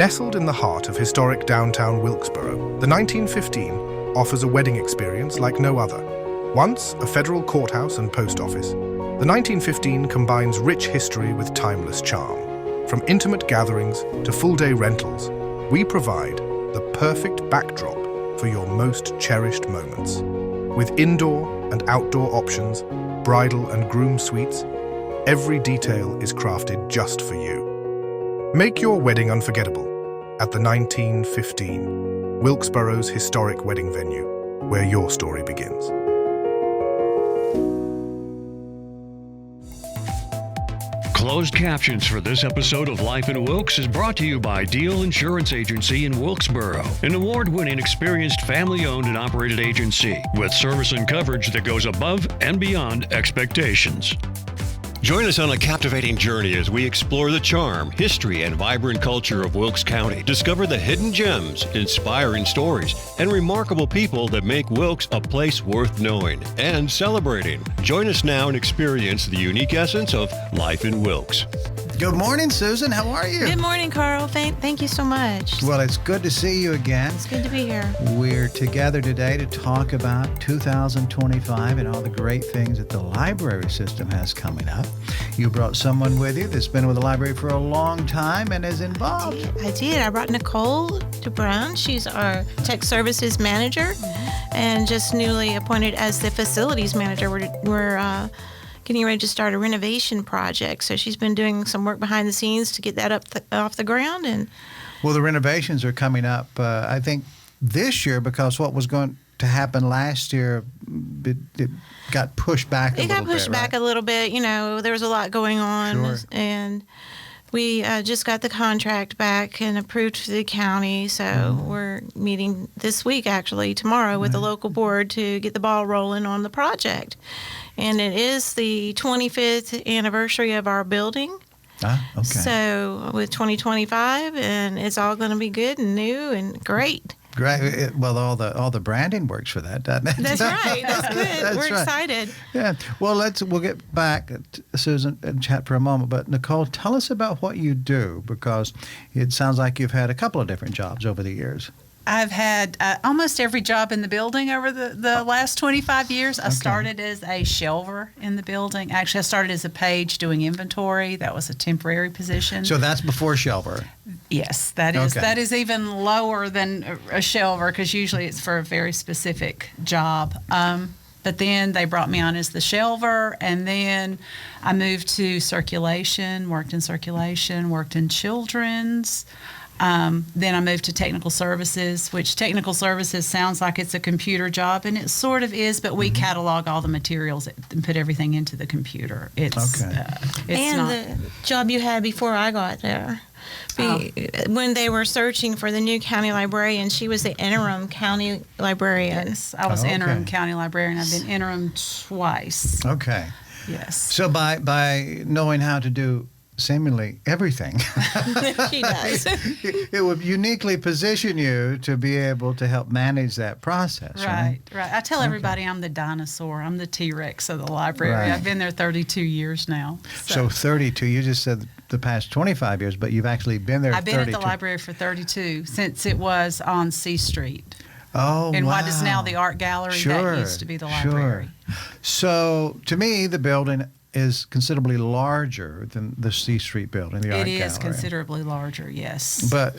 Nestled in the heart of historic downtown Wilkesboro, the 1915 offers a wedding experience like no other. Once a federal courthouse and post office, the 1915 combines rich history with timeless charm. From intimate gatherings to full-day rentals, we provide the perfect backdrop for your most cherished moments. With indoor and outdoor options, bridal and groom suites, every detail is crafted just for you. Make your wedding unforgettable at the 1915, Wilkesboro's historic wedding venue, where your story begins. Closed captions for this episode of Life in Wilkes is brought to you by Deal Insurance Agency in Wilkesboro, an award-winning experienced family-owned and operated agency with service and coverage that goes above and beyond expectations. Join us on a captivating journey as we explore the charm, history, and vibrant culture of Wilkes County. Discover the hidden gems, inspiring stories, and remarkable people that make Wilkes a place worth knowing and celebrating. Join us now and experience the unique essence of life in Wilkes. Good morning, Susan. How are you? Good morning, Carl. Thank you so much. Well, it's good to see you again. It's good to be here. We're together today to talk about 2025 and all the great things that the library system has coming up. You brought someone with you that's been with the library for a long time and is involved. I did. I brought Nicole Brown. She's our tech services manager and just newly appointed as the facilities manager. We're getting ready to start a renovation project. So she's been doing some work behind the scenes to get that off the ground. And well, the renovations are coming up, I think, this year because what was going to happen last year, it got pushed back a little bit. It got pushed back a little bit. You know, there was a lot going on. Sure. And we just got the contract back and approved for the county. So we're meeting this week, actually, tomorrow with the local board to get the ball rolling on the project. And it is the 25th anniversary of our building. Okay. So with 2025, and it's all going to be good and new and great. Great. Well, all the branding works for that, doesn't it? That's right. That's good. We're right. excited. Yeah. Well, we'll get back to Susan and chat for a moment. But Nicole, tell us about what you do, because it sounds like you've had a couple of different jobs over the years. I've had almost every job in the building over the last 25 years. I started as a shelver in the building. Actually, I started as a page doing inventory. That was a temporary position. So that's before shelver. Yes, that is even lower than a shelver, because usually it's for a very specific job. But then they brought me on as the shelver, and then I moved to circulation, worked in children's. Then I moved to technical services, which technical services sounds like it's a computer job, and it sort of is, but we catalog all the materials and put everything into the computer. It's The job you had before I got there, when they were searching for the new county librarian, she was the interim county librarian. Yes, I was interim county librarian. I've been interim twice. Okay. Yes. So by knowing how to do seemingly everything. She does. It would uniquely position you to be able to help manage that process. Right. I tell everybody I'm the dinosaur. I'm the T-Rex of the library. Right. I've been there 32 years now. So 32, you just said the past 25 years, but you've actually been there 32. I've been at the library for 32, since it was on C Street. Oh, and wow. what is now the art gallery, that used to be the library. Sure. So to me, the building is considerably larger than the C Street building, the art gallery. It is considerably larger, yes. But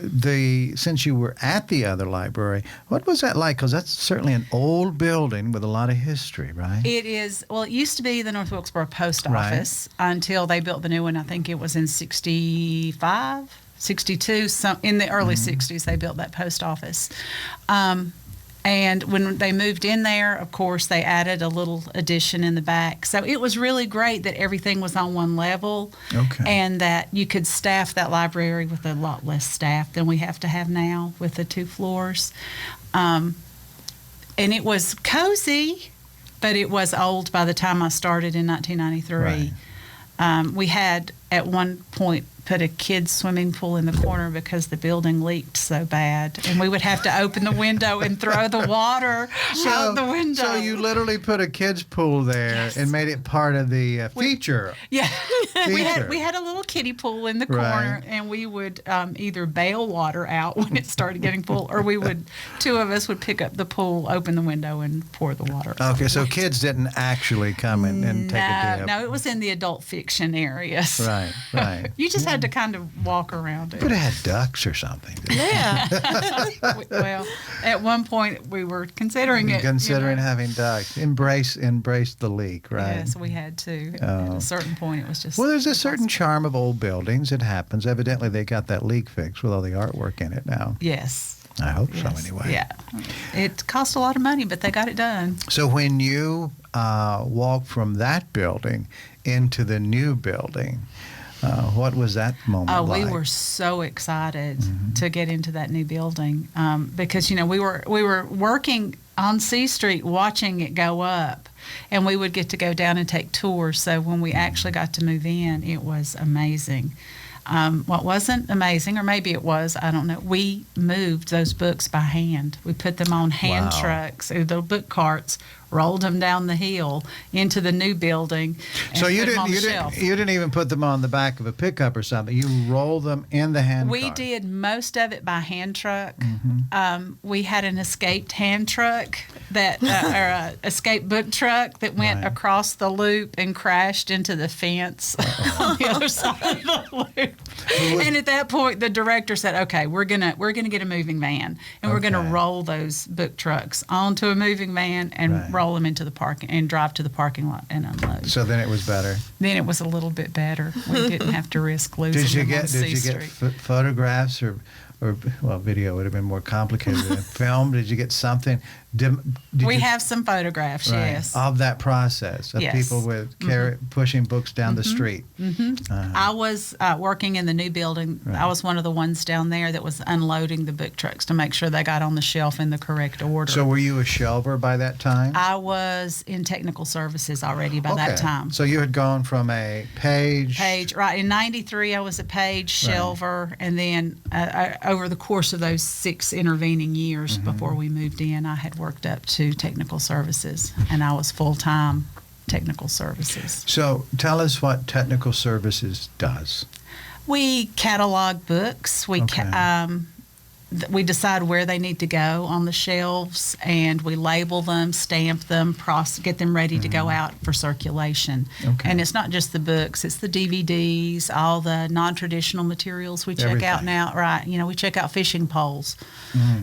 since you were at the other library, what was that like? Because that's certainly an old building with a lot of history, right? It is. Well, it used to be the North Wilkesboro Post Office until they built the new one. I think it was in 65, 62. In the early 60s, they built that post office. And when they moved in there, of course, they added a little addition in the back. So it was really great that everything was on one level, and that you could staff that library with a lot less staff than we have to have now with the 2 floors. And it was cozy, but it was old by the time I started in 1993. Right. We had, at one point, put a kids' swimming pool in the corner because the building leaked so bad, and we would have to open the window and throw the water out the window. So you literally put a kids' pool there and made it part of the feature. Yeah, Feature. we had a little kiddie pool in the corner, and we would either bail water out when it started getting full, or two of us would pick up the pool, open the window, and pour the water. Okay, so kids didn't actually come and take a dip. No, it was in the adult fiction areas. Right. You just had to kind of walk around it. Could have had ducks or something. Yeah. Well, at one point we were considering it. Considering having ducks. Embrace the leak, right? Yes, we had to. At a certain point, it was just. Well, there's a certain charm of old buildings. It happens. Evidently, they got that leak fixed with all the artwork in it now. Yes. I hope so, Yes. anyway. Yeah. It cost a lot of money, but they got it done. So when you walked from that building into the new building, what was that moment like? We were so excited to get into that new building because we were working on C Street watching it go up, and we would get to go down and take tours. So when we actually got to move in, it was amazing. What wasn't amazing, or maybe it was, I don't know, we moved those books by hand. We put them on hand trucks, the book carts, rolled them down the hill into the new building. And So you put them on the shelf. didn't even put them on the back of a pickup or something. You rolled them in the hand We cart. did most of it by hand truck. We had an escaped hand truck that, or a escaped book truck that went across the loop and crashed into the fence on the other side of the loop. And at that point, the director said, "Okay, we're gonna get a moving van, and we're gonna roll those book trucks onto a moving van and roll them into the parking and drive to the parking lot and unload." So then it was better. Then it was a little bit better. We didn't have to risk losing them on C Street. Did you get photographs or video would have been more complicated than film? Did you get something? We have some photographs, yes. Of that process of Yes. people with pushing books down the street. I was working in the new building. I was one of the ones down there that was unloading the book trucks to make sure they got on the shelf in the correct order. So were you a shelver by that time? I was in technical services already by that time. So you had gone from a page. Right. In 93, I was a page shelver. And then over the course of those 6 intervening years before we moved in, I had worked up to technical services, and I was full-time technical services. So tell us what technical services does. We catalog books. We decide where they need to go on the shelves, and we label them, stamp them, get them ready to go out for circulation. Okay. And it's not just the books, it's the DVDs, all the non-traditional materials we check out now. Right, we check out fishing poles,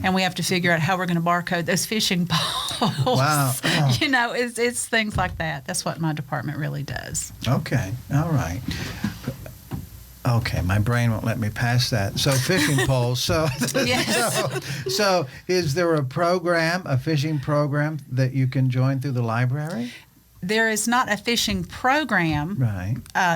and we have to figure out how we're going to barcode those fishing poles. Wow. Oh. It's things like that. That's what my department really does. Okay, all right. Okay, my brain won't let me pass that. So fishing poles. So, Yes. so is there a fishing program that you can join through the library? There is not a fishing program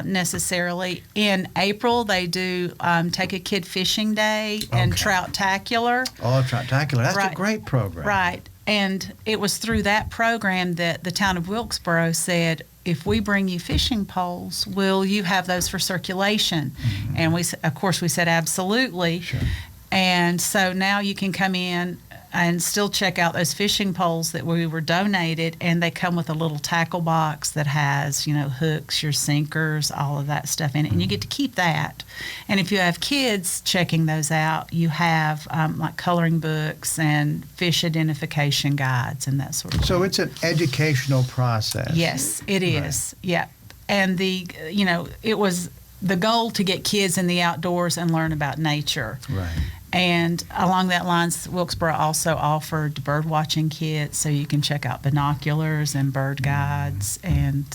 necessarily. In April, they do Take a Kid Fishing Day and Trout-tacular. Oh, Trout-tacular. That's a great program. Right. And it was through that program that the town of Wilkesboro said, if we bring you fishing poles, will you have those for circulation? And we said absolutely. Sure. And so now you can come in and still check out those fishing poles that we were donated, and they come with a little tackle box that has, hooks, your sinkers, all of that stuff in it, and you get to keep that. And if you have kids checking those out, you have like coloring books and fish identification guides and that sort of thing. So it's an educational process. Yes, it is. Right. Yeah. And it was the goal to get kids in the outdoors and learn about nature. Right. And along that lines, Wilkesboro also offered bird watching kits, so you can check out binoculars and bird guides, and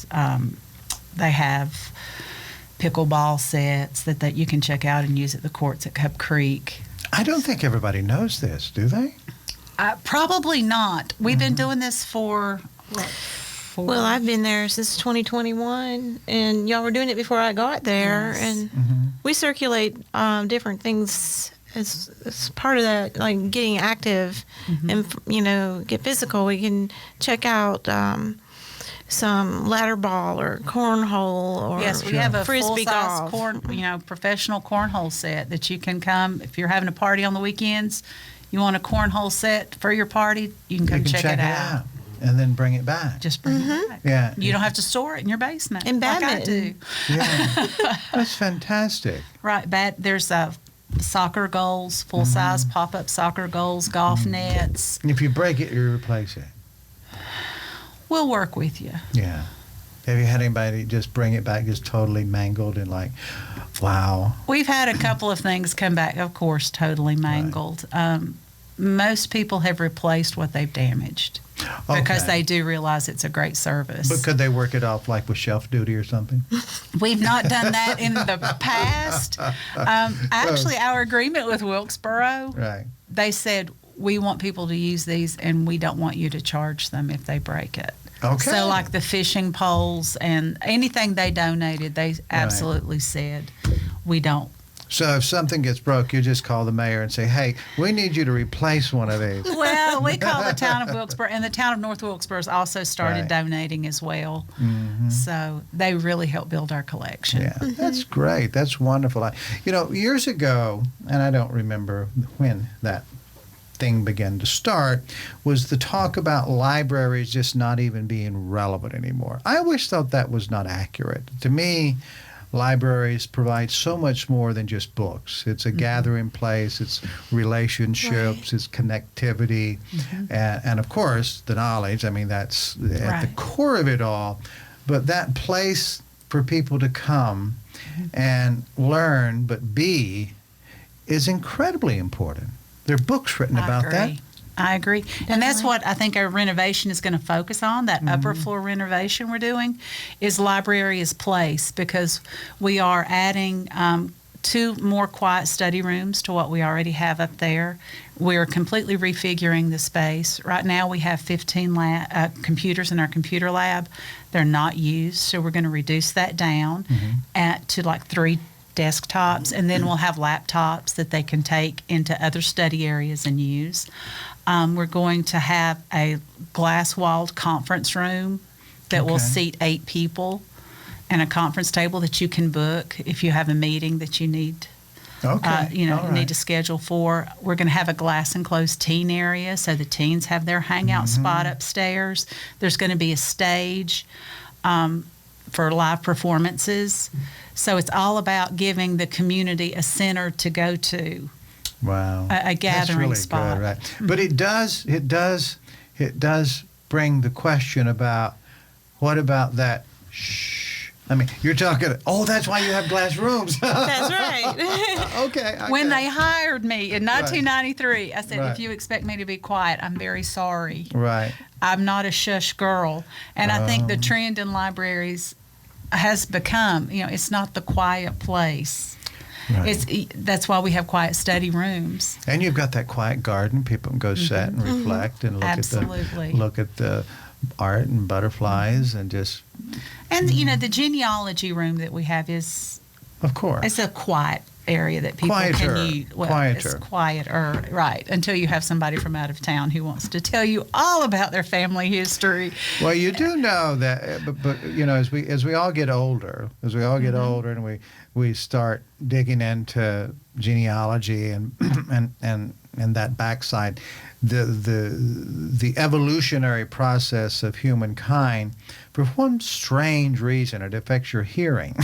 they have pickleball sets that you can check out and use at the courts at Cub Creek. I don't think everybody knows this, do they? Probably not. We've been doing this for Well, I've been there since 2021, and y'all were doing it before I got there, and we circulate different things as part of that, like getting active and, get physical. We can check out some ladder ball or cornhole or Yes, we have a frisbee full-size golf. professional cornhole set that you can come if you're having a party on the weekends. You want a cornhole set for your party? You can come check it out. And then bring it back. Just bring it back. Yeah. You don't have to store it in your basement. In like I badminton. do. Yeah. That's fantastic. Right. There's soccer goals, full-size pop-up soccer goals, golf nets. And if you break it, you replace it. We'll work with you. Yeah. Have you had anybody just bring it back just totally mangled and like, wow? We've had a couple of things come back, of course, totally mangled. Most people have replaced what they've damaged because they do realize it's a great service. But could they work it off like with shelf duty or something? We've not done that in the past. Actually, our agreement with Wilkesboro, Right. they said, we want people to use these and we don't want you to charge them if they break it. Okay. So like the fishing poles and anything they donated, they absolutely said, we don't. So if something gets broke, you just call the mayor and say, hey, we need you to replace one of these. Well, we call the town of Wilkesboro, and the town of North Wilkesboro has also started Right. donating as well. So they really help build our collection. Yeah, that's great. That's wonderful. Years ago, and I don't remember when that thing began to start, was the talk about libraries just not even being relevant anymore. I always thought that was not accurate. To me, libraries provide so much more than just books. It's a gathering place, it's relationships, it's connectivity, and of course, the knowledge. I mean, that's at the core of it all. But that place for people to come and learn, but be, is incredibly important. There are books written about that. I agree. And that's what I think our renovation is going to focus on, that upper floor renovation we're doing, is library as place, because we are adding 2 more quiet study rooms to what we already have up there. We're completely refiguring the space. Right now we have 15 computers in our computer lab. They're not used, so we're going to reduce that down to like 3 desktops, and then we'll have laptops that they can take into other study areas and use. We're going to have a glass-walled conference room that will seat 8 people, and a conference table that you can book if you have a meeting that you need. Need to schedule for. We're going to have a glass-enclosed teen area, so the teens have their hangout spot upstairs. There's going to be a stage for live performances. So it's all about giving the community a center to go to. Wow. A gathering That's really spot. Good, right? But it does bring the question about, what about that? Shh. I mean, you're talking. Oh, that's why you have glass rooms. That's right. Okay. When they hired me in 1993, I said, if you expect me to be quiet, I'm very sorry. Right. I'm not a shush girl. And I think the trend in libraries has become, it's not the quiet place. Right. That's why we have quiet study rooms. And you've got that quiet garden. People can go sit and reflect and look at the art and butterflies and just. And the genealogy room that we have is, of course, it's a quiet area that people can use. Well, quieter. It's quieter, right? Until you have somebody from out of town who wants to tell you all about their family history. Well, you do know that, but as we all get older, and we start digging into genealogy and that backside, the evolutionary process of humankind, for one strange reason, it affects your hearing.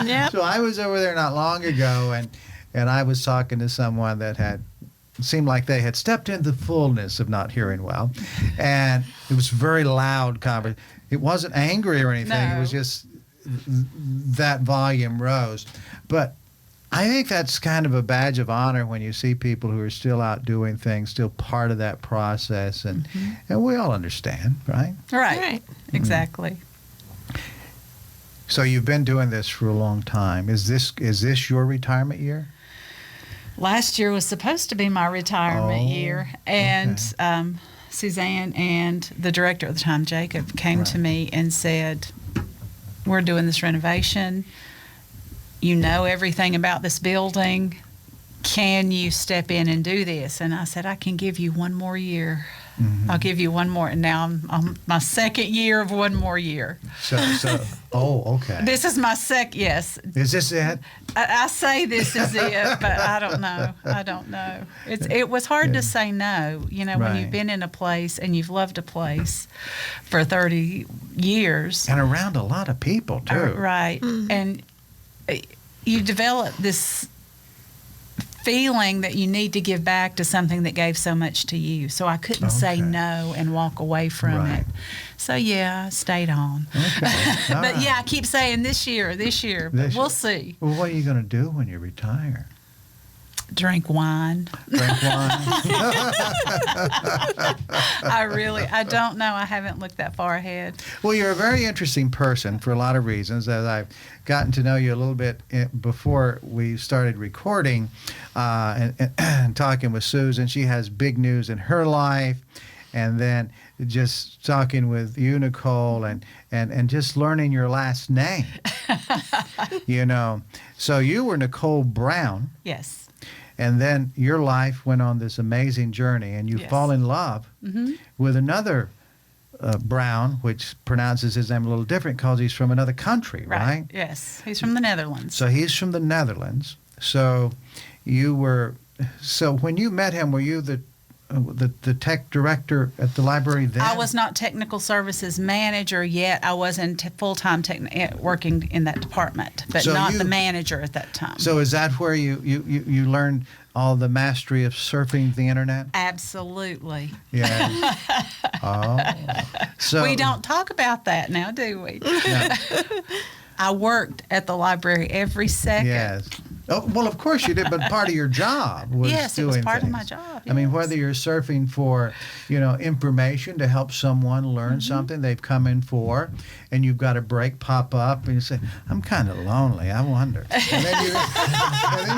Yep. So I was over there not long ago, and I was talking to someone that seemed like they had stepped into the fullness of not hearing well, and it was very loud conversation. It wasn't angry or anything. No. It was just that volume rose. But I think that's kind of a badge of honor when you see people who are still out doing things, still part of that process, and we all understand, right? Right. Exactly. So you've been doing this for a long time. Is this your retirement year? Last year was supposed to be my retirement year, and Suzanne and the director at the time, Jacob, came to me and said, "We're doing this renovation. You know everything about this building. Can you step in and do this?" And I said, "I can give you one more year." I'll give you one more. And now I'm my second year of one more year. Oh, okay. This is my yes. Is this it? I say this is it, but I don't know. It was hard to say no, when you've been in a place and you've loved a place for 30 years. And around a lot of people, too. Right. Mm-hmm. And you develop this feeling that you need to give back to something that gave so much to you. So I couldn't say no and walk away from it. So I stayed on. Okay. But I keep saying this year, but we'll see. Well, what are you going to do when you retire? Drink wine. Drink wine? I don't know. I haven't looked that far ahead. Well, you're a very interesting person for a lot of reasons. As I've gotten to know you a little bit before we started recording and talking with Susan, she has big news in her life. And then just talking with you, Nicole, and just learning your last name. So you were Nicole Brown. Yes. And then your life went on this amazing journey, and you fall in love with another Brown, which pronounces his name a little different because he's from another country, right? Yes, he's from the Netherlands. So he's from the Netherlands. So when you met him, were you the tech director at the library then? I was not technical services manager yet. I was in full-time working in that department, but not the manager at that time. So is that where you learned all the mastery of surfing the internet? Absolutely. Yeah. So we don't talk about that now, do we? No. I worked at the library every second. Yes. Oh, well, of course you did, but part of your job was it was part of my job. I mean, whether you're surfing for, information to help someone learn something they've come in for, and you've got a break pop up, and you say, I'm kind of lonely, I wonder. And then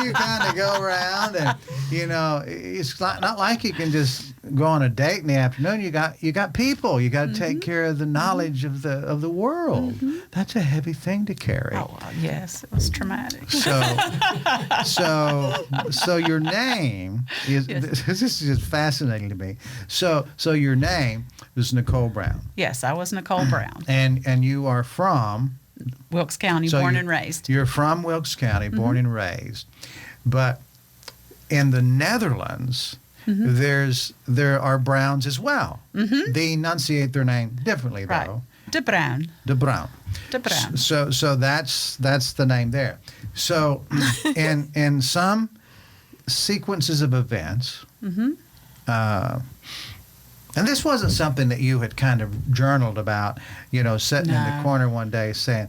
you kind of go around, and, it's not like you can just go on a date in the afternoon. You got people. You got to take care of the knowledge of the world. That's a heavy thing to carry. Oh, yes, it was traumatic. So your name is this is just fascinating to me. So your name is Nicole Brown. Yes, I was Nicole Brown. And you are from Wilkes County, born and raised. You're from Wilkes County, born and raised. But in the Netherlands, there are Browns as well. They enunciate their name differently, though. Right. De Brown. De Brown. De Brown. So that's the name there. So in some sequences of events, and this wasn't something that you had kind of journaled about, sitting in the corner one day saying,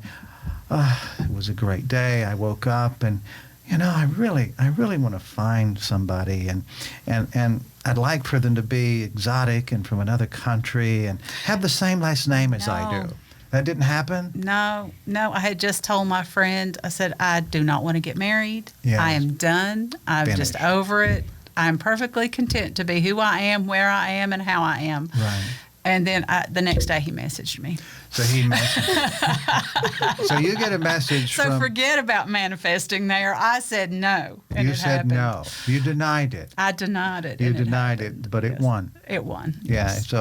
it was a great day. I woke up and, I really want to find somebody and I'd like for them to be exotic and from another country and have the same last name as I do. That didn't happen? No. I had just told my friend, I said, I do not want to get married. Yes. I am done. I'm just over it. I'm perfectly content to be who I am, where I am, and how I am. Right. And then the next day he messaged me. So he messaged. So you get a message from... So forget about manifesting there. I said no. And you said happened. No. You denied it. I denied it. You denied it, but it won. It won. Yeah. Yes.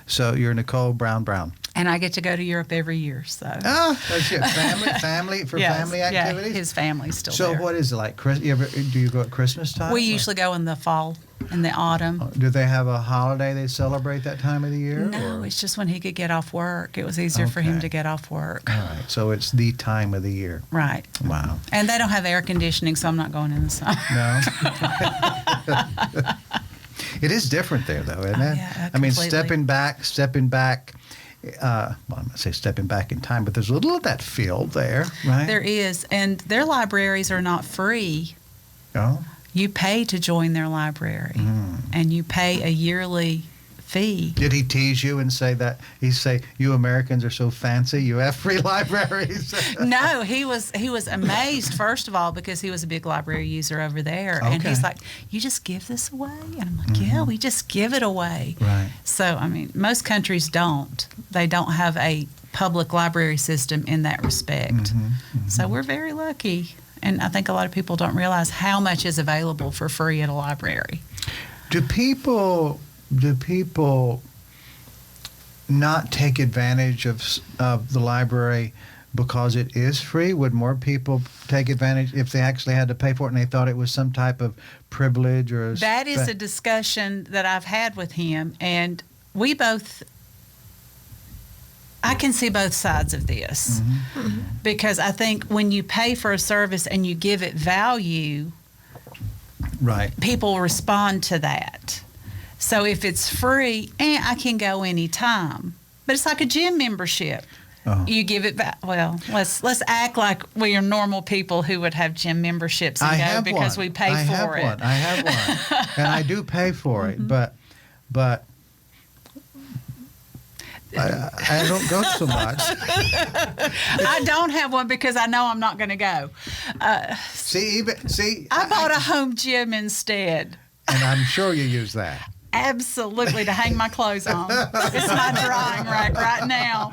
So you're Nicole Brown. And I get to go to Europe every year. So. Oh, that's good. Family for family activities. Yeah, his family's still there. So what is it like? Do you go at Christmas time? We usually go in the fall, in the autumn. Do they have a holiday they celebrate that time of the year? No, it's just when he could get off work. It was easier for him to get off work. All right. So it's the time of the year. Right. Wow. And they don't have air conditioning, so I'm not going in the summer. No. It is different there, though, isn't it? Yeah, I mean, completely. stepping back. I'm going to say stepping back in time, but there's a little of that feel there, right? There is, and their libraries are not free. Oh. You pay to join their library, and you pay a yearly fee. Did he tease you and say that? He say, you Americans are so fancy, you have free libraries? No, he was amazed, first of all, because he was a big library user over there. Okay. And he's like, you just give this away? And I'm like, yeah, we just give it away. Right. So, I mean, most countries don't. They don't have a public library system in that respect. So we're very lucky. And I think a lot of people don't realize how much is available for free at a library. Do people do people not take advantage of the library because it is free? Would more people take advantage if they actually had to pay for it and they thought it was some type of privilege or That is a discussion that I've had with him, and I can see both sides of this. Because I think when you pay for a service and you give it value, right, people respond to that. So if it's free, I can go anytime. But it's like a gym membership. You give it back. Well, let's act like we are normal people who would have gym memberships and go because we pay for it. I have one, and I do pay for it, but I don't go so much. I don't have one because I know I'm not going to go. I bought a home gym instead. And I'm sure you use that. Absolutely, to hang my clothes on. It's my drying rack right now.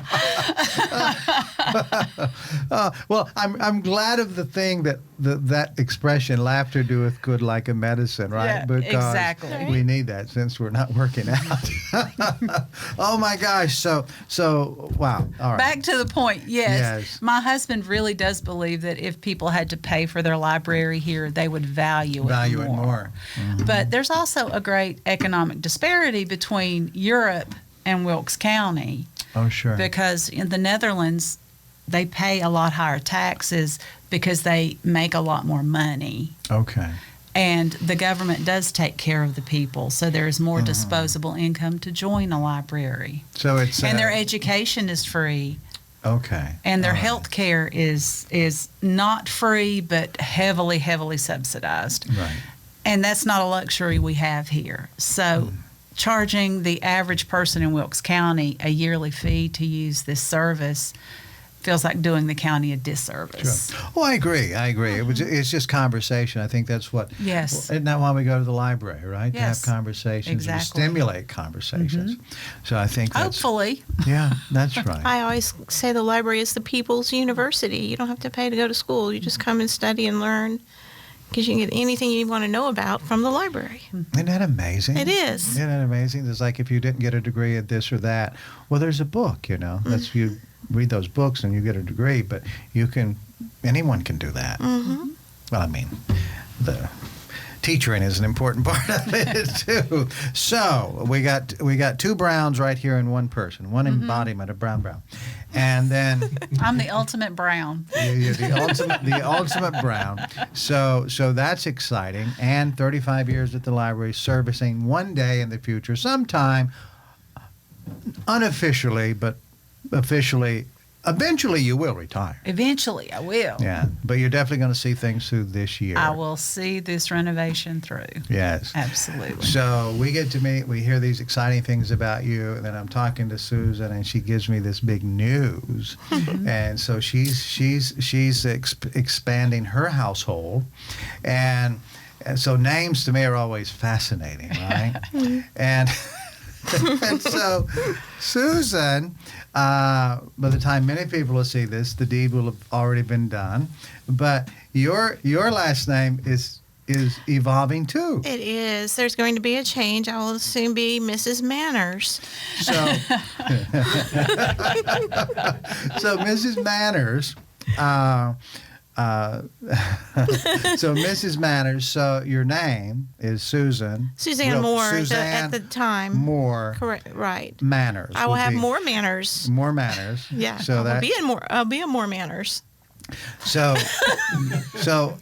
Well, I'm glad of the thing that expression, laughter doeth good like a medicine, right? Yeah, because exactly. we need that since we're not working out. Oh my gosh! So wow. All right. Back to the point. Yes. My husband really does believe that if people had to pay for their library here, they would value it more. Mm-hmm. But there's also a great economic disparity between Europe and Wilkes County. Oh, sure. Because in the Netherlands, they pay a lot higher taxes because they make a lot more money. Okay. And the government does take care of the people, so there's more disposable income to join a library. So it's and their education is free. Okay. And their health care is not free, but heavily, heavily subsidized. Right. And that's not a luxury we have here. So charging the average person in Wilkes County a yearly fee to use this service feels like doing the county a disservice. Sure. Oh, I agree. It's just conversation. I think that's what. Yes. Isn't that why we go to the library, right? Yes. To have conversations, Exactly. to stimulate conversations. So I think that's. Hopefully. Yeah, that's right. I always say the library is the people's university. You don't have to pay to go to school. You just come and study and learn, because you can get anything you want to know about from the library. Isn't that amazing? It is. Isn't that amazing? It's like if you didn't get a degree at this or that, well, there's a book, that's you read those books and you get a degree, but anyone can do that. Mm-hmm. Well, I mean, the teaching is an important part of it too. So we got two Browns right here in one person, one embodiment of Brown. And then I'm the ultimate Brown. You're the ultimate Brown. So that's exciting. And 35 years at the library, servicing one day in the future, sometime unofficially, but officially, eventually you will retire. Eventually I will. Yeah, but you're definitely going to see things through this year. I will see this renovation through. Yes. Absolutely. So we get to meet, we hear these exciting things about you, and then I'm talking to Susan, and she gives me this big news. And so she's expanding her household. And so names to me are always fascinating, right? and so Susan, by the time many people will see this, the deed will have already been done. But your last name is evolving too. It is. There's going to be a change. I will soon be Mrs. Manners. So, so Mrs. Manners. So Mrs. Manners. So your name is Suzanne. Suzanne Moore. Suzanne at the time. Moore. Correct. Right. Manners. I will have more manners. More Manners. Yeah. So I'll be in more manners. So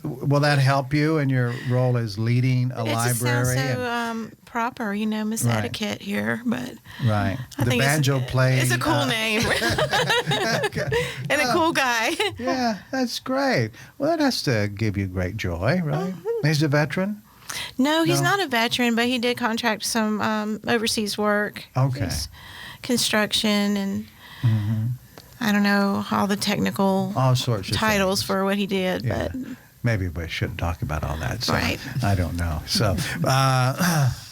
will that help you in your role as leading a library? It sounds so proper, Miss Right. Etiquette here, but Right. I The think banjo playing. It's a cool name and a cool guy. Yeah, that's great. Well, that has to give you great joy, right? He's a veteran? No, he's No? not a veteran, but he did contract some overseas work. Okay. It's construction and I don't know all the technical All sorts of titles things. for what he did, Yeah. but Maybe we shouldn't talk about all that. So Right. I don't know. So,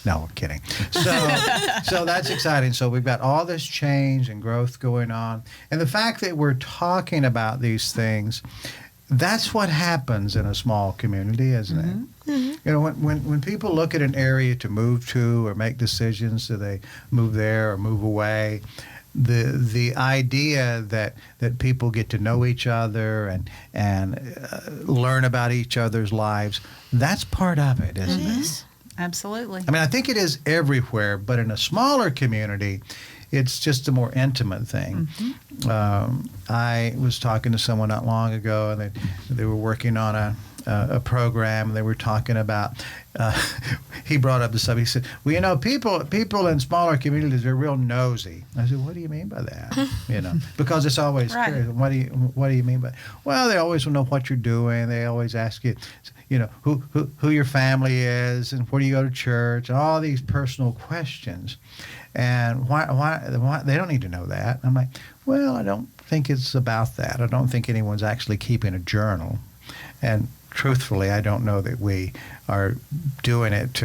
no, I'm kidding. So that's exciting. So we've got all this change and growth going on. And the fact that we're talking about these things, that's what happens in a small community, isn't it? You know, when people look at an area to move to or make decisions, do they move there or move away? The idea that people get to know each other and learn about each other's lives, that's part of it, isn't it? Is. Absolutely. I mean, I think it is everywhere, but in a smaller community, it's just a more intimate thing. I was talking to someone not long ago, and they were working on a program. And they were talking about. He brought up the subject. He said, "Well, you know, people in smaller communities are real nosy." I said, "What do you mean by that?" You know, because it's always Right. curious. What do you mean by? Well, they always want to know what you're doing. They always ask you, you know, who your family is and where do you go to church, and all these personal questions. And why they don't need to know that. I'm like, well, I don't think it's about that. I don't think anyone's actually keeping a journal. And truthfully, I don't know that we are doing it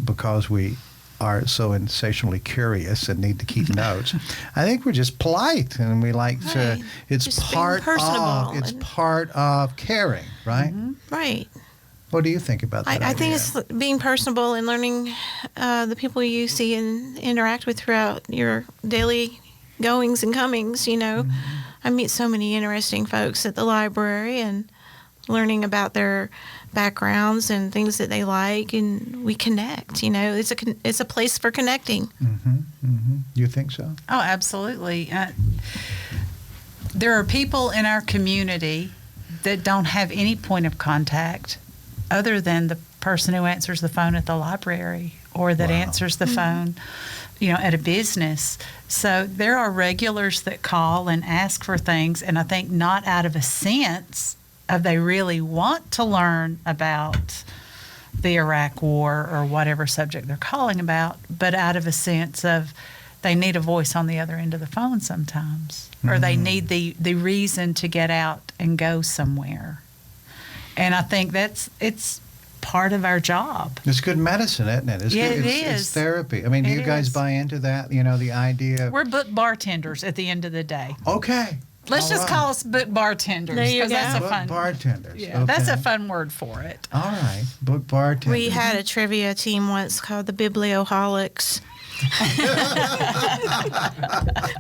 because we are so insatiably curious and need to keep notes. I think we're just polite and we like to. Right. It's Just being part personable of. It's and- part of caring, right? Right. What do you think about that? I think idea? it's being personable and learning the people you see and interact with throughout your daily goings and comings. You know, I meet so many interesting folks at the library and learning about their backgrounds and things that they like, and we connect. You know, it's a place for connecting. You think so? Oh, absolutely. There are people in our community that don't have any point of contact other than the person who answers the phone at the library or that Wow. answers the phone, you know, at a business. So there are regulars that call and ask for things, and I think not out of a sense of they really want to learn about the Iraq War or whatever subject they're calling about, but out of a sense of they need a voice on the other end of the phone sometimes, or they need the reason to get out and go somewhere. And I think it's part of our job. It's good medicine, isn't it? It's Yeah, good. it It's is. therapy. I mean, do It you guys is. buy into that? You know, the idea. We're book bartenders at the end of the day. Okay. Let's All just right. call us book bartenders. There you 'cause that's go. a Book fun bartenders. Yeah, that's a Okay. fun word for it. All right, book bartenders. We had a trivia team once called the Biblioholics.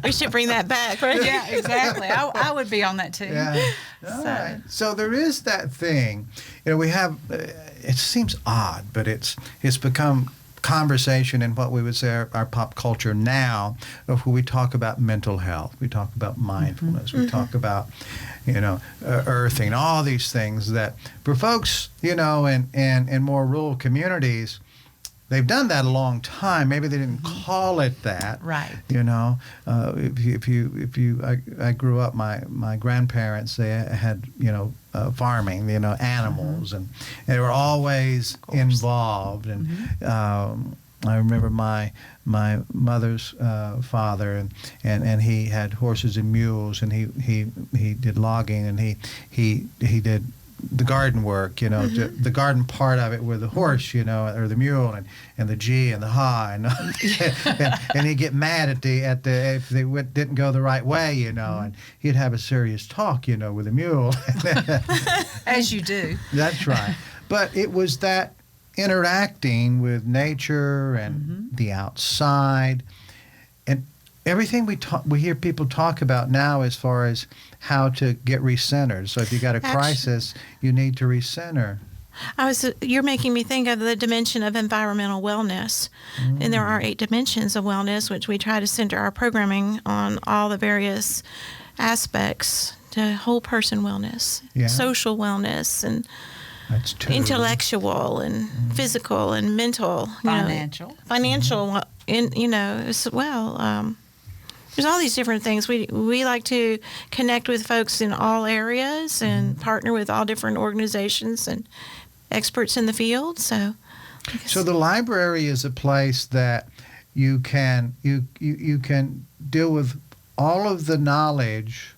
We should bring that back, right? Yeah, exactly. I would be on that too. Yeah. All right. So there is that thing. You know, we have. It seems odd, but it's become conversation in what we would say our pop culture now, of where we talk about mental health, we talk about mindfulness, we talk about, you know, earthing, all these things that for folks, you know, in more rural communities, they've done that a long time. Maybe they didn't call it that. Right. You know, I grew up. My grandparents, they had, you know, farming, you know, animals, and they were always involved. And I remember my mother's father, and he had horses and mules, and he did logging, and he did the garden work, you know, the garden part of it with the horse, you know, or the mule, and the G and the ha, and he'd get mad at if they didn't go the right way, you know, and he'd have a serious talk, you know, with the mule. As you do. That's right. But it was that interacting with nature and the outside, and everything we hear people talk about now as far as how to get recentered. So if you got a crisis, you need to recenter. You're making me think of the dimension of environmental wellness. And there are 8 dimensions of wellness, which we try to center our programming on all the various aspects to whole person wellness, social wellness, and That's two. intellectual and physical and mental, Financial. financial, you know, as well. There's all these different things. We like to connect with folks in all areas and partner with all different organizations and experts in the field. So the library is a place that you can deal with all of the knowledge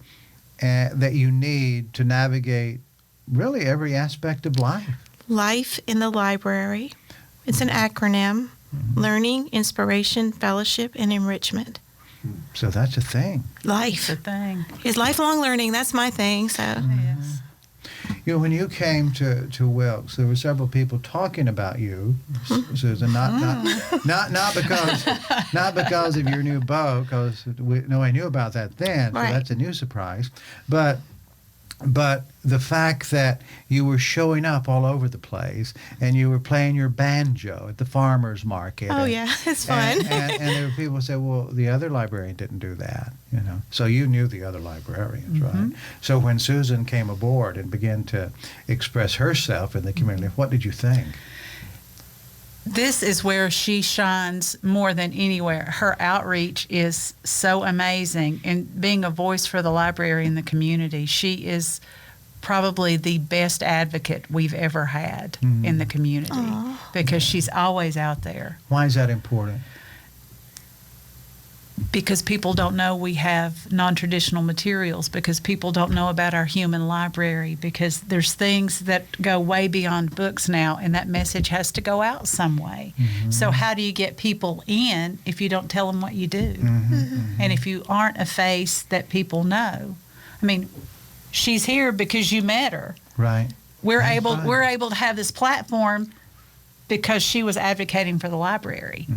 that you need to navigate really every aspect of life. Life in the Library. It's an acronym: Learning, Inspiration, Fellowship, and Enrichment. So that's a thing. Life. It's a thing. It's lifelong learning. That's my thing. So Yes. You know, when you came to Wilkes, there were several people talking about you, Susan. Not because of your new boat, because nobody knew about that then. Right. So that's a new surprise. But the fact that you were showing up all over the place and you were playing your banjo at the farmers market. Oh, yeah, it's fun. And there were people who said, well, the other librarian didn't do that, you know. So you knew the other librarians, right? So when Susan came aboard and began to express herself in the community, what did you think? This is where she shines more than anywhere. Her outreach is so amazing. And being a voice for the library in the community, she is probably the best advocate we've ever had in the community. Because she's always out there. Why is that important? Because people don't know we have non-traditional materials, because people don't know about our human library, because there's things that go way beyond books now, and that message has to go out some way. So how do you get people in if you don't tell them what you do? And if you aren't a face that people know? I mean, she's here because you met her. Right. We're able to have this platform because she was advocating for the library.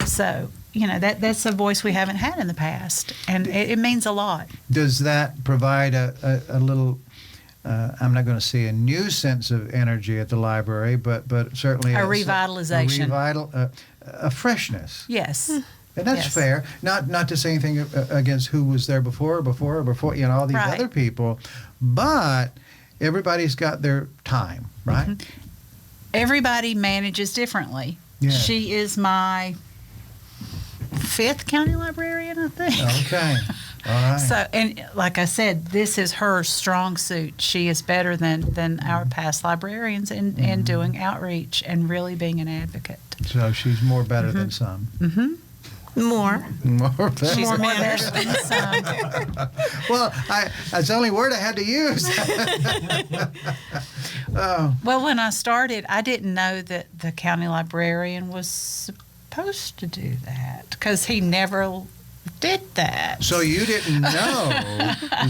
So, you know, that's a voice we haven't had in the past, and it means a lot. Does that provide a little, I'm not going to say a new sense of energy at the library, but certainly A revitalization. A freshness. Yes. And that's Yes. fair. Not to say anything against who was there before, you know, all these Right. other people, but everybody's got their time, right? Everybody manages differently. Yeah. She is my 5th county librarian, I think. Okay. All right. So, and like I said, this is her strong suit. She is better than our past librarians in doing outreach and really being an advocate. So she's more better than some. More. More better. She's More more manners. better than some. Well, that's the only word I had to use. Well, when I started, I didn't know that the county librarian was supposed to do that, because he never did that. So you didn't know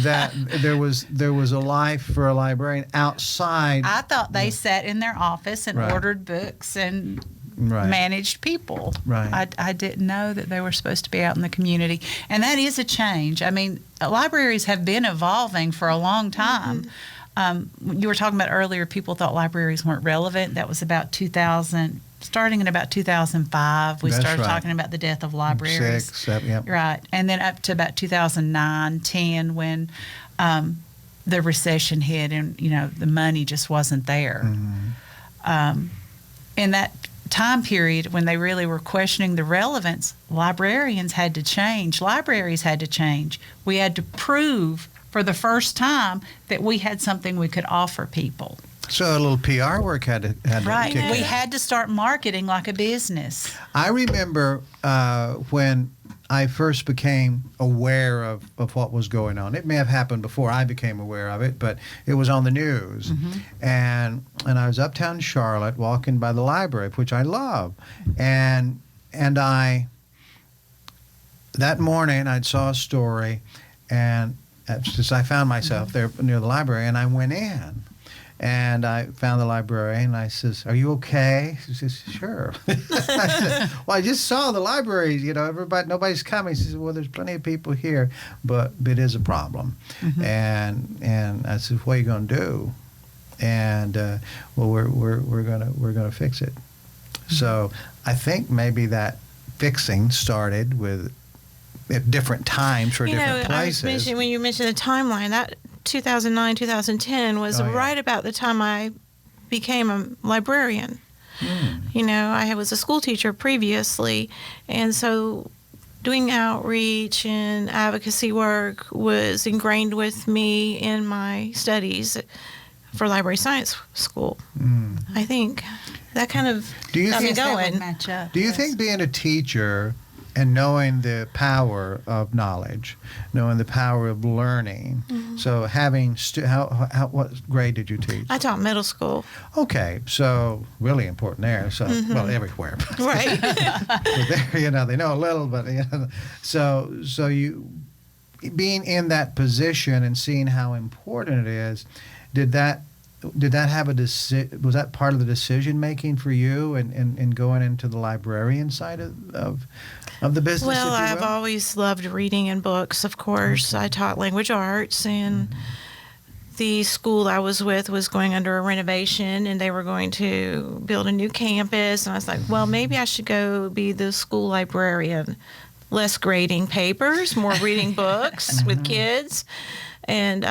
that there was a life for a librarian outside. I thought they sat in their office and Right. ordered books and Right. managed people. Right. I didn't know that they were supposed to be out in the community. And that is a change. I mean, libraries have been evolving for a long time. You were talking about earlier, people thought libraries weren't relevant. That was about 2000, starting in about 2005. We That's started right. talking about the death of libraries. 6, 7, yep. Right. And then up to about 2009, 10, when the recession hit and, you know, the money just wasn't there. In that time period when they really were questioning the relevance, librarians had to change. Libraries had to change. We had to prove for the first time that we had something we could offer people. So a little PR work had to Right. kick We in. had to start marketing like a business. I remember when I first became aware of what was going on. It may have happened before I became aware of it, but it was on the news. And I was uptown Charlotte walking by the library, which I love. And I that morning I saw a story, and just I found myself there near the library, and I went in. And I found the librarian, and I says, "Are you okay?" She says, "Sure." I said, "Well, I just saw the library. You know, nobody's coming." She says, "Well, there's plenty of people here, but it is a problem." And I said, "What are you going to do?" And well, we're gonna fix it. So I think maybe that fixing started with at different times for different places. When you mentioned the timeline, that 2009, 2010 was right about the time I became a librarian. You know, I was a school teacher previously, and so doing outreach and advocacy work was ingrained with me in my studies for library science school. I think that kind of got me Yes, that would going. match up. Do you Yes. think being a teacher and knowing the power of knowledge, knowing the power of learning, so having what grade did you teach? I taught middle school. Okay, so really important there. So well, everywhere. Right. But there, you know, they know a little, but you know, so you being in that position and seeing how important it is, did that did that have was that part of the decision making for you in going into the librarian side of the business? Well, if you I've will? always loved reading and books, of course. I taught language arts, and the school I was with was going under a renovation, and they were going to build a new campus. And I was like, well, maybe I should go be the school librarian. Less grading papers, more reading books with kids. And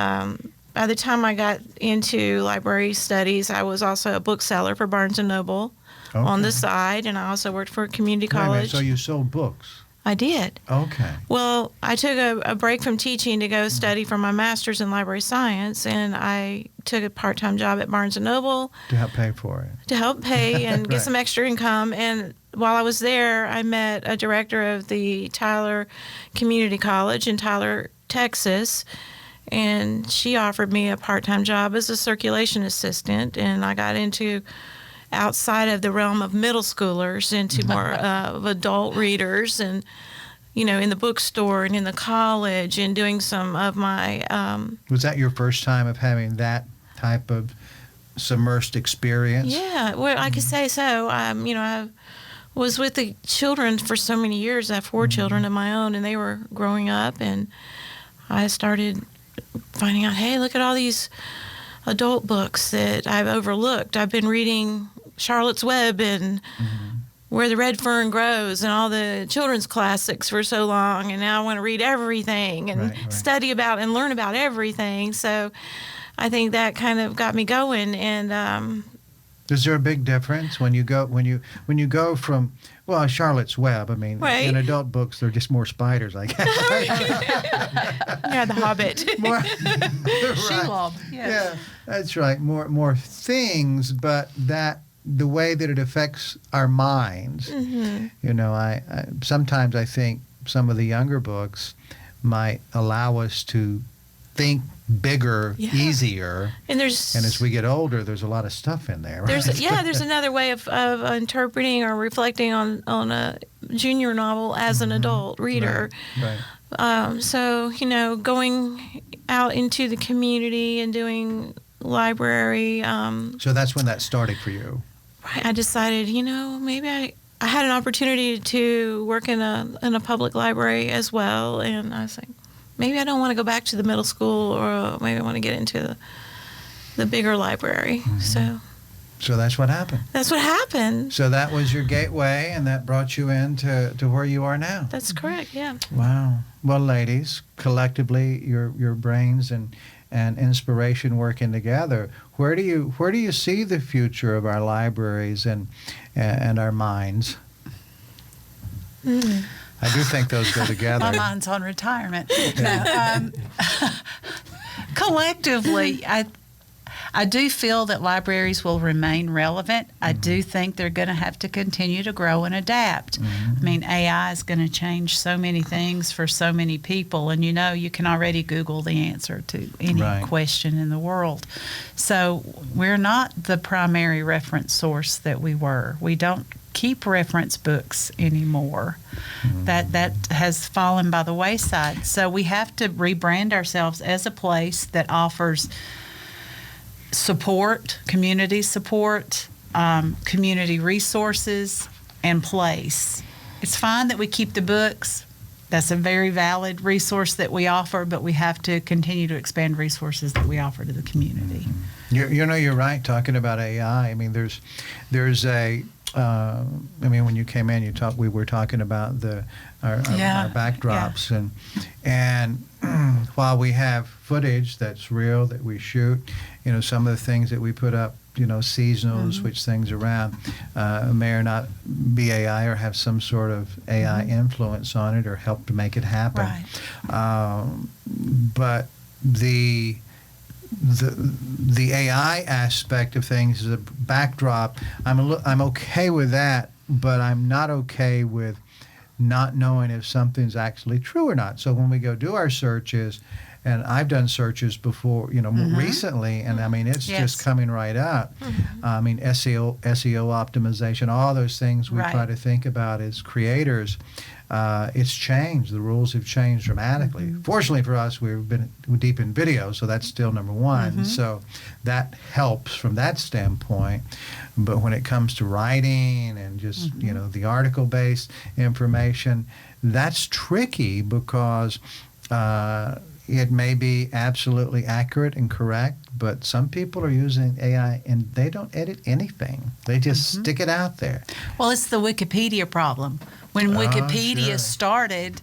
by the time I got into library studies, I was also a bookseller for Barnes & Noble on the side, and I also worked for a community Wait a minute, college. so you sold books? I did. Okay. Well, I took a break from teaching to go study for my master's in library science, and I took a part-time job at Barnes & Noble To help pay for it. to help pay and Right. get some extra income. And while I was there, I met a director of the Tyler Community College in Tyler, Texas, and she offered me a part-time job as a circulation assistant, and I got into outside of the realm of middle schoolers into more of adult readers, and in the bookstore and in the college, and doing some of my Was that your first time of having that type of submersed experience? yeah, well, I could say so. I was with the children for so many years. I have 4 children of my own, and they were growing up, and I started finding out, hey, look at all these adult books that I've overlooked. I've been reading Charlotte's Web and Where the Red Fern Grows and all the children's classics for so long, and now I want to read everything and Right. study about and learn about everything. So I think that kind of got me going. And Is there a big difference when you go from Charlotte's Web? I mean, Right. in adult books they're just more spiders, I guess. yeah, The Hobbit. More, Shelob. Yes. Yeah, that's right. More things, but the way that it affects our minds. I sometimes I think some of the younger books might allow us to think bigger, Yeah. easier. And And as we get older, there's a lot of stuff in there. Right? there's another way of interpreting or reflecting on a junior novel as an adult reader. Right. So going out into the community and doing library, So that's when that started for you. I decided, maybe I had an opportunity to work in a public library as well, and I was like, maybe I don't want to go back to the middle school, or maybe I want to get into the bigger library. So that's what happened. that's what happened. So that was your gateway, and that brought you into where you are now. That's correct, yeah. Wow. Well, ladies, collectively, your brains and inspiration working together. Where do you see the future of our libraries and our minds? I do think those go together. My mind's on retirement. No, collectively, I do feel that libraries will remain relevant. I do think they're going to have to continue to grow and adapt. I mean, AI is going to change so many things for so many people, and you can already Google the answer to any Right. question in the world. So we're not the primary reference source that we were. We don't keep reference books anymore. That has fallen by the wayside. So we have to rebrand ourselves as a place that offers support, community resources, and place. It's fine that we keep the books. That's a very valid resource that we offer, but we have to continue to expand resources that we offer to the community. You're right. Talking about AI, I mean, there's a. When you came in, we were talking about our backdrops, and while we have footage that's real that we shoot, some of the things that we put up, seasonal, switch things around, may or not be AI or have some sort of AI influence on it or help to make it happen. Right. But the AI aspect of things is a backdrop. I'm okay with that, but I'm not okay with not knowing if something's actually true or not. So when we go do our searches And I've done searches before, more recently, and I mean, it's just coming right up. I mean, SEO optimization, all those things we try to think about as creators. It's changed. The rules have changed dramatically. Fortunately for us, we've been deep in video, so that's still number one. So that helps from that standpoint. But when it comes to writing and just, the article-based information, that's tricky because it may be absolutely accurate and correct, but some people are using AI and they don't edit anything. They just stick it out there. Well, it's the Wikipedia problem. When Wikipedia started,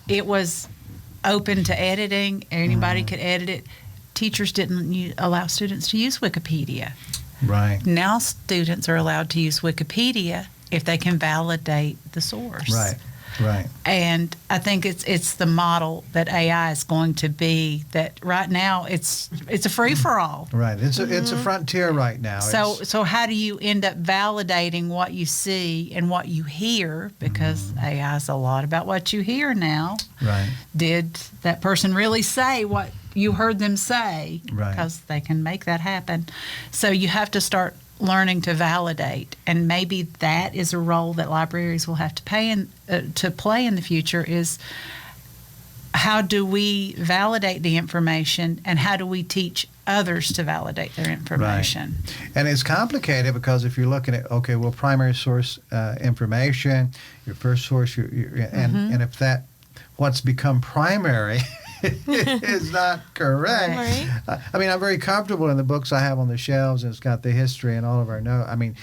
it was open to editing. Anybody could edit it. Teachers didn't allow students to use Wikipedia. Right. Now students are allowed to use Wikipedia if they can validate the source. Right. Right. And I think it's the model that AI is going to be. That right now it's a free for all. Right. It's a frontier right now. So how do you end up validating what you see and what you hear? Because AI is a lot about what you hear now. Right. Did that person really say what you heard them say? Right. Because they can make that happen. So you have to start learning to validate, and maybe that is a role that libraries will have to play in the future. Is how do we validate the information, and how do we teach others to validate their information? Right. And it's complicated because if you're looking at primary source information, your first source, and if that what's become primary is not correct. Right. I mean, I'm very comfortable in the books I have on the shelves, and it's got the history and all of our notes. I mean,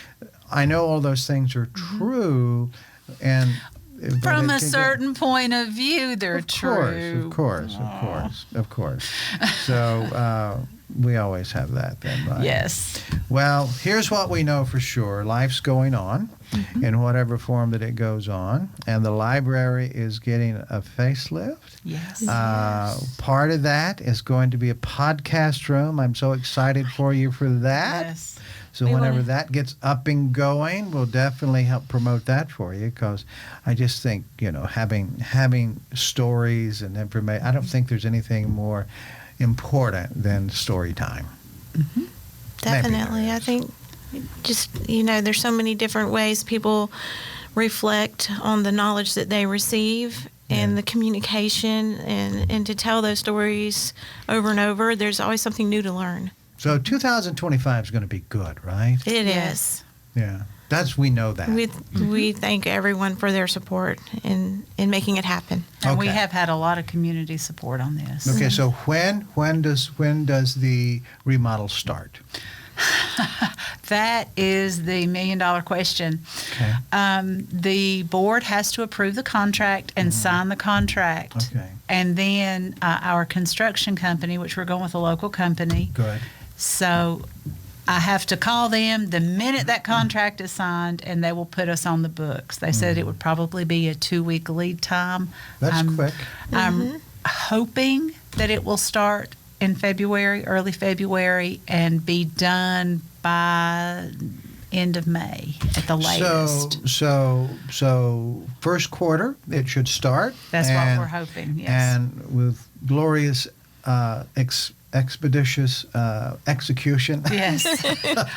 I know all those things are true, and from a certain point of view, they're true. Of course. So we always have that then, right? Yes. Well, here's what we know for sure. Life's going on in whatever form that it goes on, and the library is getting a facelift. Yes. Part of that is going to be a podcast room. I'm so excited for you for that. Yes. So whenever that gets up and going, we'll definitely help promote that for you, because I just think, having stories and information, I don't think there's anything more important than story time. Definitely. I think just, there's so many different ways people reflect on the knowledge that they receive and the communication and to tell those stories over and over. There's always something new to learn. So 2025 is going to be good, right? It is. Yeah. We know that. We thank everyone for their support in making it happen. And we have had a lot of community support on this. Okay, so when does the remodel start? That is the million-dollar question. Okay. The board has to approve the contract and sign the contract. Okay. And then our construction company, which we're going with a local company. Good. So I have to call them the minute that contract is signed, and they will put us on the books. They said it would probably be a 2-week lead time. That's quick. I'm hoping that it will start in February, early February, and be done by end of May at the latest. So first quarter it should start. That's what we're hoping. Yes. And with glorious expeditious execution. Yes.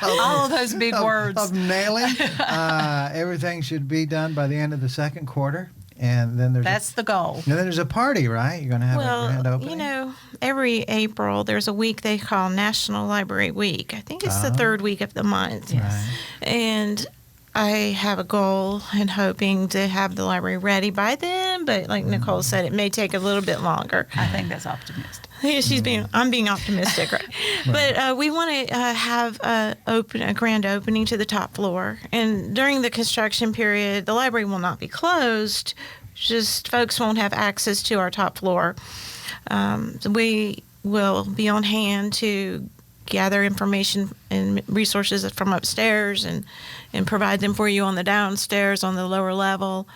All of those big words. Of nailing. Everything should be done by the end of the second quarter. And then that's the goal. And then there's a party, right? You're going to have a grand opening? Every April there's a week they call National Library Week. I think it's the third week of the month. Yes. Right. And I have a goal and hoping to have the library ready by then, but like Nicole said, it may take a little bit longer. I think that's optimistic. I'm being optimistic, right? But we want to have a grand opening to the top floor. And during the construction period, the library will not be closed. Just folks won't have access to our top floor. So we will be on hand to gather information and resources from upstairs and provide them for you on the downstairs, on the lower level.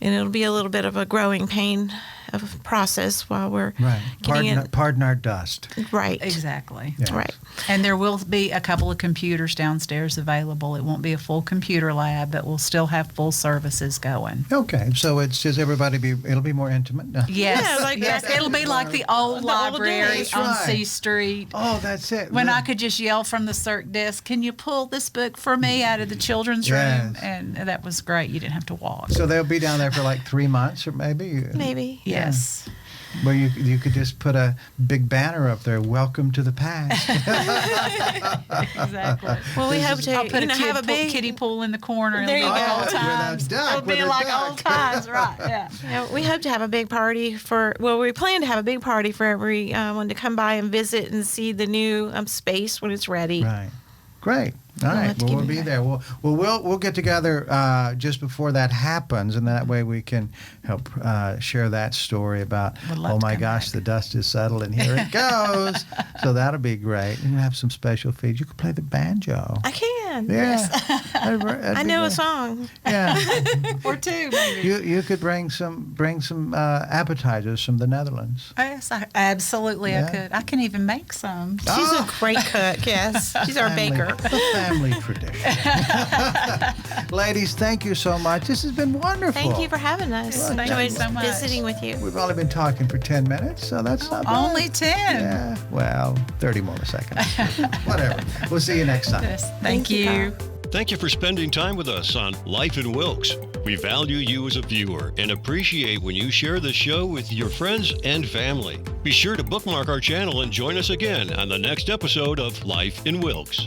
And it'll be a little bit of a growing pain of process while we're Right. getting Pardon our dust. right. Exactly. Yeah. Right. And there will be a couple of computers downstairs available. It won't be a full computer lab, but we'll still have full services going. Okay, so it's just it'll be more intimate. Yes, Yeah, like yes. that. It'll be like the old library days. on That's right. C Street. Oh, that's it. When I could just yell from the circ desk, "Can you pull this book for me out of the children's room?" Yes. And that was great. You didn't have to walk. So they'll be down there for like 3 months or maybe? Maybe. Yes. Where you could just put a big banner up there, "Welcome to the past." Exactly. Well, we hope to I'll put have a big kiddie pool in the corner. There and you it'll be go. old With a times. duck, It'll with be a like duck. old times, right? Yeah. We hope to have a big party we plan to have a big party for everyone to come by and visit and see the new space when it's ready. Right. Great. All We'll right. have to Well, keep we'll in be touch. there. We'll get together just before that happens, and that way we can help share that story about. Would love Oh to my come gosh, back. the dust is settled, and here it goes. So that'll be great. And have some special feeds. You can play the banjo. I can. Yeah. That'd I be know a good. song. Yeah. Or two, maybe. You could bring some appetizers from the Netherlands. Yes, absolutely. Yeah. I could. I can even make some. She's a great cook, yes. She's our baker. The family tradition. Ladies, thank you so much. This has been wonderful. Thank you for having us. Well, thank Enjoyed you so much. visiting with you. We've only been talking for 10 minutes, so that's not bad. Only 10. Yeah, well, 30 more seconds. Whatever. We'll see you next time. Yes, Thank thank you, you. Thank you for spending time with us on Life in Wilkes. We value you as a viewer and appreciate when you share the show with your friends and family. Be sure to bookmark our channel and join us again on the next episode of Life in Wilkes.